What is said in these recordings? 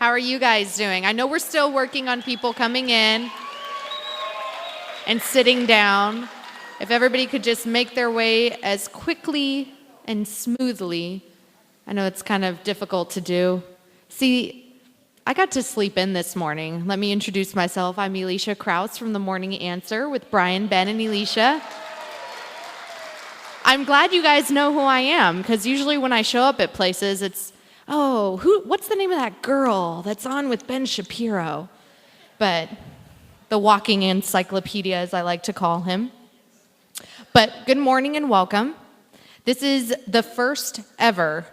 How are you guys doing? I know we're still working on people coming in and sitting down. If everybody could just make their way as quickly and smoothly. I know it's kind of difficult to do. See, I got to sleep in this morning. Let me introduce myself. I'm Elisha Krause from The Morning Answer with Brian, Ben, and Elisha. I'm glad you guys know who I am, because usually when I show up at places, it's, what's the name of that girl that's on with Ben Shapiro? But the walking encyclopedia, as I like to call him. But good morning and welcome. This is the first ever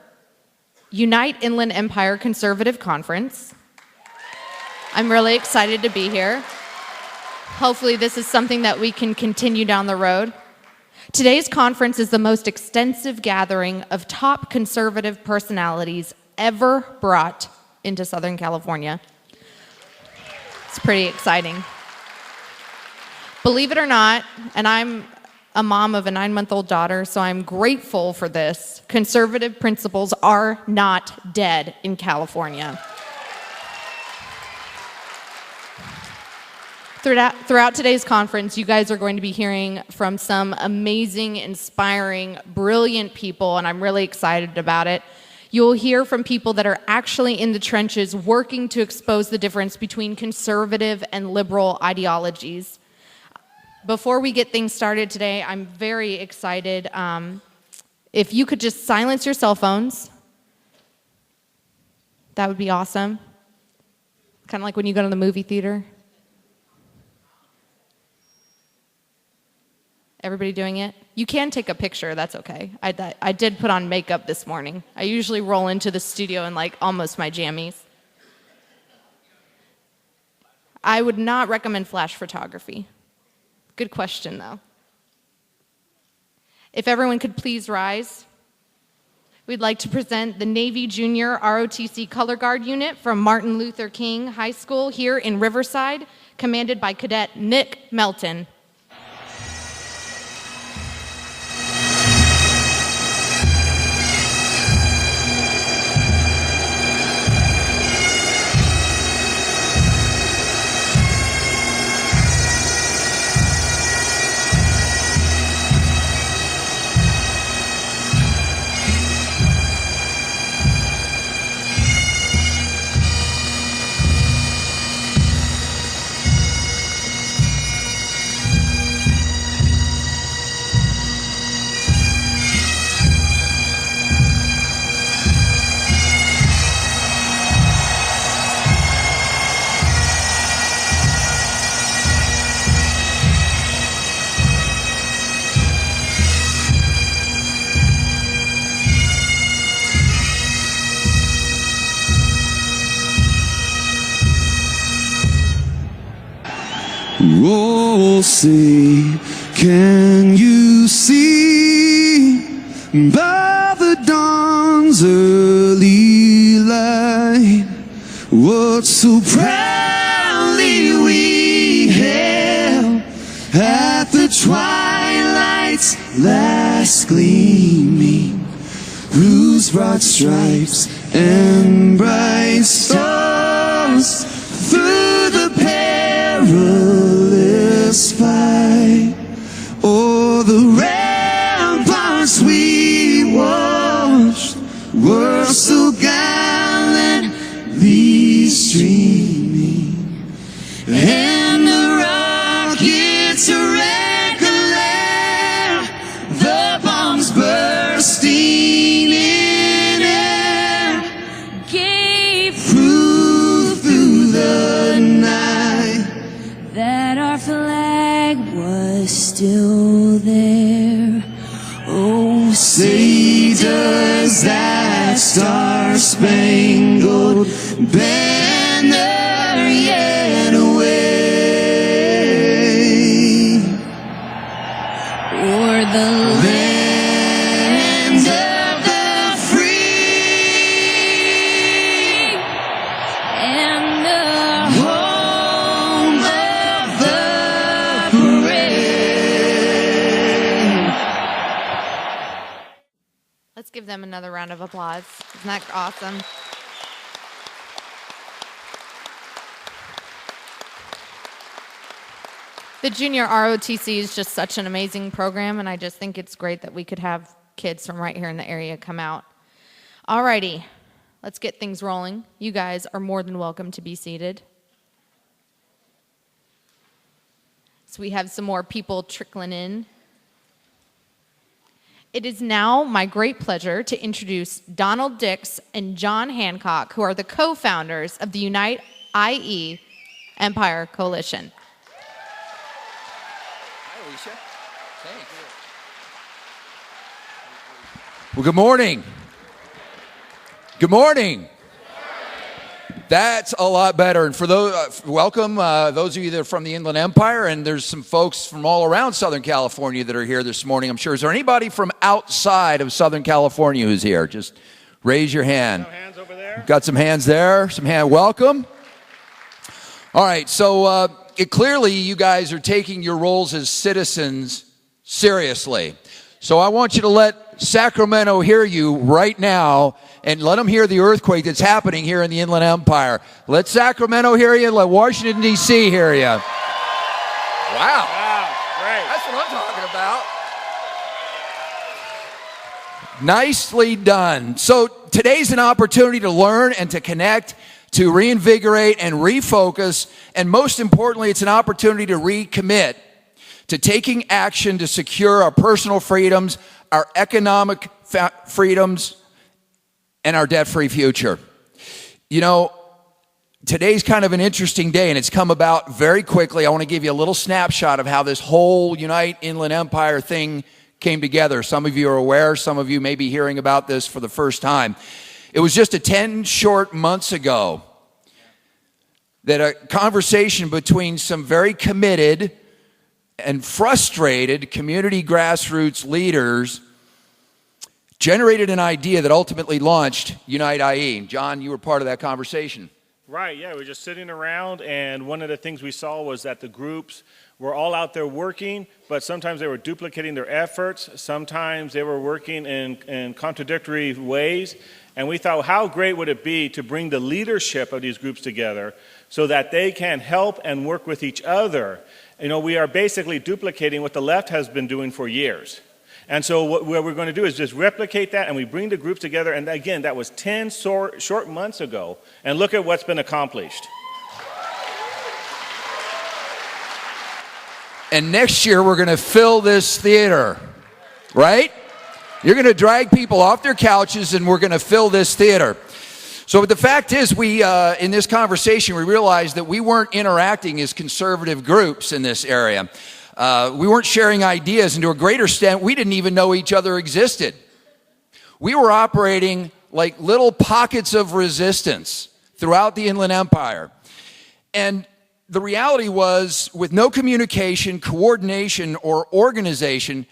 Unite Inland Empire Conservative Conference. I'm really excited to be here. Hopefully this is something that we can continue down the road. Today's conference is the most extensive gathering of top conservative personalities ever brought into Southern California. It's pretty exciting. Believe it or not, and I'm a mom of a 9-month-old daughter, so I'm grateful for this. Conservative principles are not dead in California. Throughout today's conference, you guys are going to be hearing from some amazing, inspiring, brilliant people, and I'm really excited about it. You'll hear from people that are actually in the trenches working to expose the difference between conservative and liberal ideologies. Before we get things started today, I'm very excited. If you could just silence your cell phones, that would be awesome. Kind of like when you go to the movie theater. Everybody doing it? You can take a picture, that's okay. I did put on makeup this morning. I usually roll into the studio in like almost my jammies. I would not recommend flash photography. Good question, though. If everyone could please rise. We'd like to present the Navy Junior ROTC Color Guard Unit from Martin Luther King High School here in Riverside, commanded by Cadet Nick Melton. Oh, say, can you see by the dawn's early light what so proudly we hailed at the twilight's last gleaming, whose broad stripes and bright stars through the perilous fight, o'er the ramparts we watched were so gallantly streaming, and the rockets recollect the bombs bursting in air, gave proof through the night that our flag was still there. Oh, say does that star-spangled banner yet wave o'er the land of the free and the home of the brave. Let's give them another round of applause. Isn't that awesome? The junior ROTC is just such an amazing program, and I just think it's great that we could have kids from right here in the area come out. Alrighty, let's get things rolling. You guys are more than welcome to be seated. So we have some more people trickling in. It is now my great pleasure to introduce Donald Dix and John Hancock, who are the co-founders of the Unite IE Empire Coalition. Hi, Elisha. Thanks. Well, good morning. Good morning. That's a lot better. And for those, welcome those of you that are from the Inland Empire, and there's some folks from all around Southern California that are here this morning, I'm sure. Is there anybody from outside of Southern California who's here? Just raise your hand. No hands over there. Got some hands there. Welcome. All right, so clearly you guys are taking your roles as citizens seriously. So I want you to let Sacramento hear you right now, and let them hear the earthquake that's happening here in the Inland Empire. Let Sacramento hear you, let Washington, D.C. hear you. Wow. Wow, great. That's what I'm talking about. Nicely done. So today's an opportunity to learn and to connect, to reinvigorate and refocus, and most importantly, it's an opportunity to recommit to taking action to secure our personal freedoms, our economic freedoms, and our debt-free future. You know, today's kind of an interesting day, and it's come about very quickly. I want to give you a little snapshot of how this whole Unite Inland Empire thing came together. Some of you are aware, some of you may be hearing about this for the first time. It was just 10 short months ago that a conversation between some very committed and frustrated community grassroots leaders generated an idea that ultimately launched Unite IE. John, you were part of that conversation. Right, yeah, we were just sitting around, and one of the things we saw was that the groups were all out there working, but sometimes they were duplicating their efforts. Sometimes they were working in contradictory ways. And we thought, how great would it be to bring the leadership of these groups together so that they can help and work with each other. You know, we are basically duplicating what the left has been doing for years. And so what we're going to do is just replicate that, and we bring the groups together. And again, that was 10 short months ago. And look at what's been accomplished. And next year, we're going to fill this theater, right? You're going to drag people off their couches, and we're going to fill this theater. So the fact is, we in this conversation, we realized that we weren't interacting as conservative groups in this area. We weren't sharing ideas, and to a greater extent, we didn't even know each other existed. We were operating like little pockets of resistance throughout the Inland Empire. And the reality was, with no communication, coordination, or organization,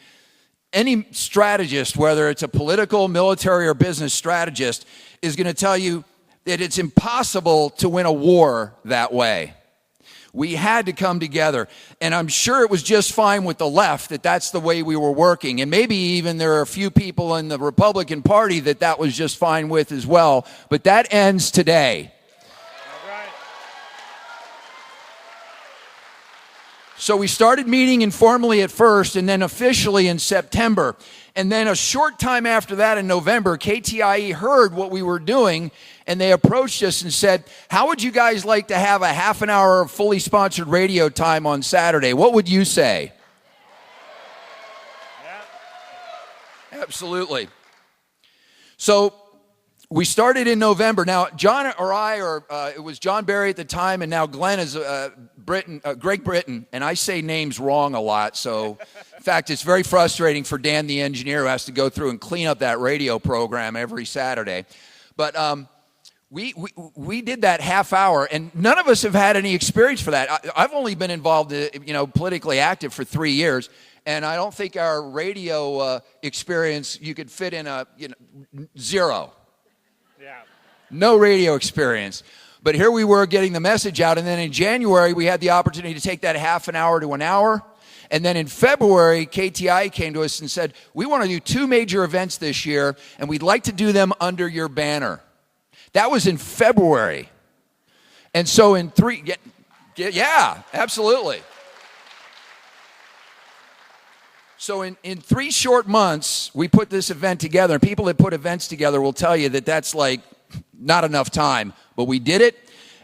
any strategist, whether it's a political, military, or business strategist, is going to tell you that it's impossible to win a war that way. We had to come together, and I'm sure it was just fine with the left that that's the way we were working, and maybe even there are a few people in the Republican Party that was just fine with as well, but that ends today. So we started meeting informally at first and then officially in September. And then a short time after that in November, KTIE heard what we were doing, and they approached us and said, how would you guys like to have a half an hour of fully sponsored radio time on Saturday? What would you say? Yeah. Absolutely. So we started in November. Now, John or I, or it was John Barry at the time, and now Glenn is Greg Britton, and I say names wrong a lot. So, in fact, it's very frustrating for Dan, the engineer, who has to go through and clean up that radio program every Saturday. But we did that half hour, and none of us have had any experience for that. I've only been involved, politically active for 3 years, and I don't think our radio experience you could fit in zero. Yeah. No radio experience. But here we were getting the message out, and then in January, we had the opportunity to take that half an hour to an hour. And then in February, KTI came to us and said, we want to do 2 major events this year, and we'd like to do them under your banner. That was in February. And so in 3, yeah, absolutely. So in 3 short months, we put this event together. And people that put events together will tell you that that's like not enough time. But we did it,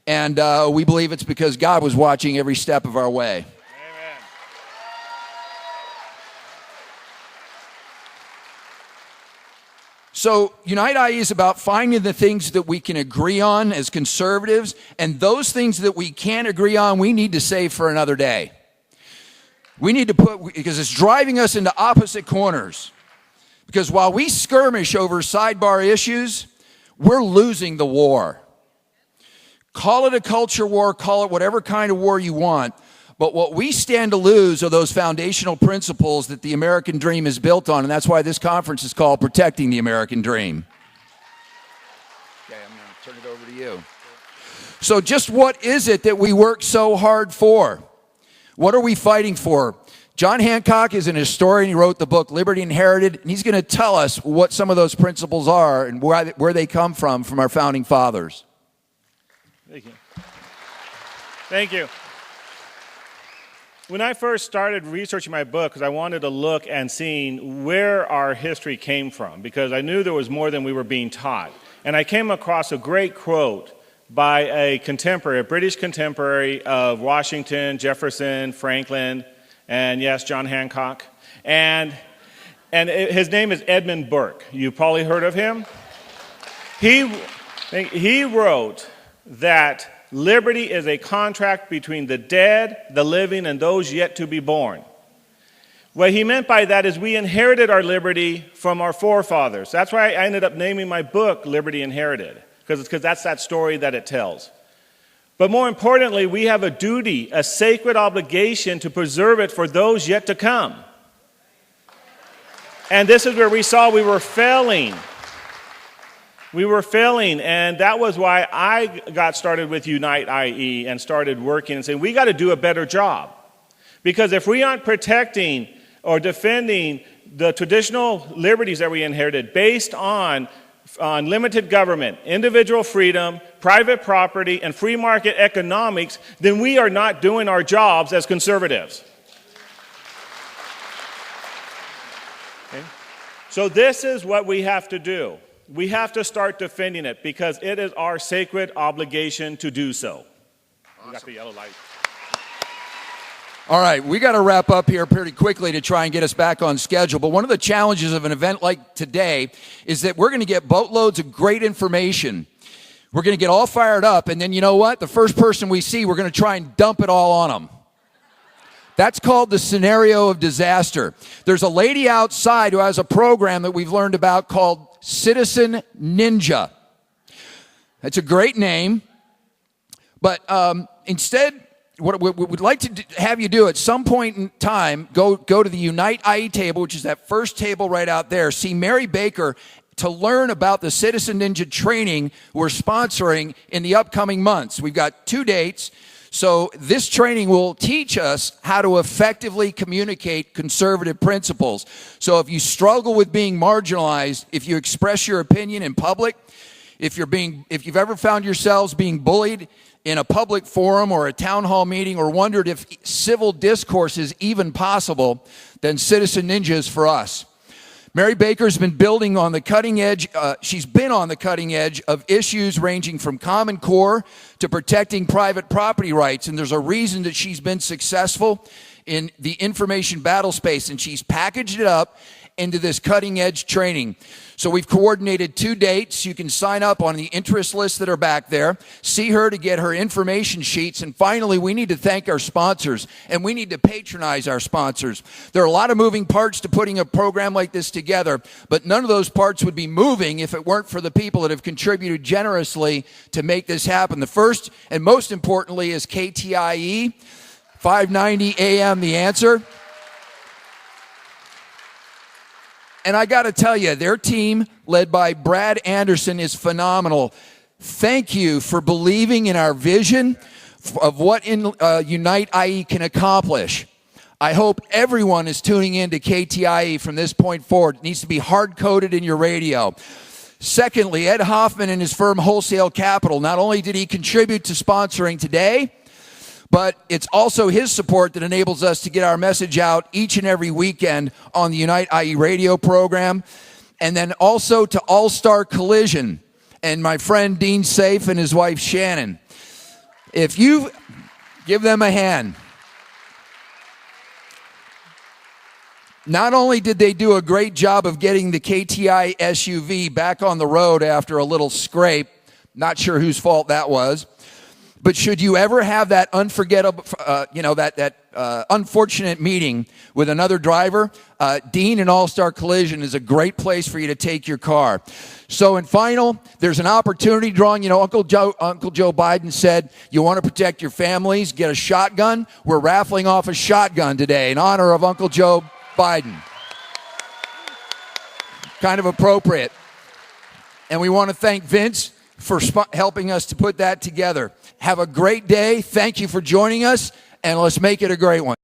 and we believe it's because God was watching every step of our way. Amen. So Unite IE is about finding the things that we can agree on as conservatives, and those things that we can't agree on, we need to save for another day. We need to because it's driving us into opposite corners. Because while we skirmish over sidebar issues, we're losing the war. Call it a culture war, call it whatever kind of war you want, but what we stand to lose are those foundational principles that the American dream is built on, and that's why this conference is called Protecting the American Dream. Okay, I'm going to turn it over to you. So just what is it that we work so hard for? What are we fighting for? John Hancock is an historian. He wrote the book Liberty Inherited, and he's going to tell us what some of those principles are and where they come from our founding fathers. Thank you. Thank you. When I first started researching my book, because I wanted to look and see where our history came from, because I knew there was more than we were being taught. And I came across a great quote by a British contemporary of Washington, Jefferson, Franklin, and yes, John Hancock. And his name is Edmund Burke. You've probably heard of him. He wrote that liberty is a contract between the dead, the living, and those yet to be born. What he meant by that is we inherited our liberty from our forefathers. That's why I ended up naming my book Liberty Inherited, because that's that story that it tells. But more importantly, we have a duty, a sacred obligation to preserve it for those yet to come. And this is where we saw we were failing. We were failing, and that was why I got started with Unite IE and started working and saying, we got to do a better job. Because if we aren't protecting or defending the traditional liberties that we inherited based on limited government, individual freedom, private property, and free market economics, then we are not doing our jobs as conservatives. Okay? So this is what we have to do. We have to start defending it because it is our sacred obligation to do so. Awesome. We got the yellow light. All right, we got to wrap up here pretty quickly to try and get us back on schedule. But one of the challenges of an event like today is that we're going to get boatloads of great information. We're going to get all fired up, and then you know what? The first person we see, we're going to try and dump it all on them. That's called the scenario of disaster. There's a lady outside who has a program that we've learned about called Citizen Ninja. That's a great name. But instead, what we would like to have you do at some point in time, go to the Unite IE table, which is that first table right out there. See Mary Baker to learn about the Citizen Ninja training we're sponsoring in the upcoming months. We've got 2 dates. So this training will teach us how to effectively communicate conservative principles. So if you struggle with being marginalized, if you express your opinion in public, if you've ever found yourselves being bullied in a public forum or a town hall meeting or wondered if civil discourse is even possible, then Citizen Ninja is for us. Mary Baker's been building on the cutting edge. She's been on the cutting edge of issues ranging from Common Core to protecting private property rights. And there's a reason that she's been successful in the information battle space. And she's packaged it up into this cutting edge training. So we've coordinated 2 dates. You can sign up on the interest lists that are back there. See her to get her information sheets. And finally, we need to thank our sponsors, and we need to patronize our sponsors. There are a lot of moving parts to putting a program like this together, but none of those parts would be moving if it weren't for the people that have contributed generously to make this happen. The first and most importantly is KTIE, 590 AM The Answer. And I got to tell you, their team, led by Brad Anderson, is phenomenal. Thank you for believing in our vision of what Unite IE can accomplish. I hope everyone is tuning in to KTIE from this point forward. It needs to be hard-coded in your radio. Secondly, Ed Hoffman and his firm Wholesale Capital. Not only did he contribute to sponsoring today, but it's also his support that enables us to get our message out each and every weekend on the Unite IE radio program. And then also to All-Star Collision and my friend Dean Safe and his wife Shannon. If you give them a hand. Not only did they do a great job of getting the KTI SUV back on the road after a little scrape, not sure whose fault that was, but should you ever have that unforgettable, unfortunate meeting with another driver, Dean and All-Star Collision is a great place for you to take your car. So in final, there's an opportunity drawing. Uncle Joe Biden said, you want to protect your families, get a shotgun. We're raffling off a shotgun today in honor of Uncle Joe Biden. Kind of appropriate. And we want to thank Vince for helping us to put that together. Have a great day. Thank you for joining us, and let's make it a great one.